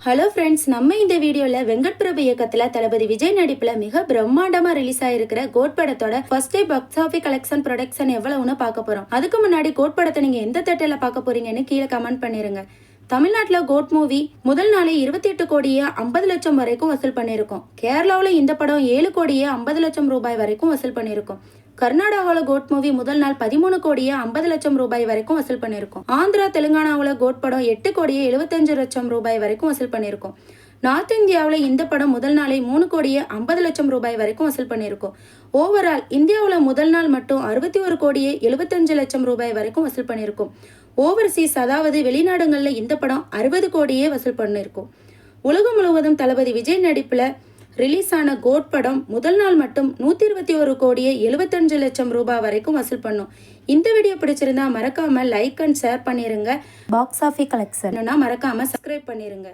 Hello friends, நம்ம இந்த வீடியோல வெங்கட் பிரபு இயக்கத்துல தளபதி விஜய் நடிப்புல மிக பிரம்மாண்டமா ரிலீஸ் ஆயிருக்கிற கோட் படத்தோட first day box office collection production எவ்வளவுன்னு பார்க்க போறோம். அதுக்கு முன்னாடி கோட் படத்தை நீங்க எந்த தேட்டர்ல பார்க்க போறீங்கன்னு கீழே கமெண்ட் பண்ணிருங்க. தமிழ்நாட்டுல கோட் மூவி முதல் நாளே 28 கோடியே 50 லட்சம் வரைக்கும் வசூல் பண்ணிருக்கோம். கேரளாவுல இந்த படம் 7 கோடியே 50 லட்சம் ரூபாய் வரைக்கும் வசூல் பண்ணிருக்கோம். கர்நாடகாவில் கோட் மூவி முதல் நாள் 13 கோடியே 50 லட்சம் ரூபாய் வரைக்கும் வசூல் பண்ணிருக்கோம். ஆந்திரா தெலுங்கானாவில் கோட் படம் 8 கோடியே 75 லட்சம் ரூபாய் வரைக்கும் வசூல் பண்ணிருக்கோம். நார்த் இந்தியாவில் இந்த படம் முதல் நாளே 3 கோடியே 50 லட்சம் ரூபாய் வரைக்கும் வசூல் பண்ணிருக்கோம். ஓவரால் இந்தியாவில் முதல் நாள் மட்டும் 61 கோடியே 75 லட்சம் ரூபாய் வரைக்கும் வசூல் பண்ணிருக்கோம். ஓவர்சீஸ், அதாவது வெளிநாடுகளில் இந்த படம் 60 கோடியே வசூல் பண்ணிருக்கோம். உலகம் முழுவதும் தளபதி விஜய் நடிப்புல ரிலீஸ் ஆன கோட் படம் முதல் நாள் மட்டும் 121 கோடியே 75 லட்சம் ரூபாய் வரைக்கும் வசூல் பண்ணும். இந்த வீடியோ பிடிச்சிருந்தா மறக்காம லைக் அண்ட் ஷேர் பண்ணிருங்க. பாக்ஸ் ஆஃபீஸ் கலெக்ஷன் மறக்காம சப்ஸ்கிரைப் பண்ணிருங்க.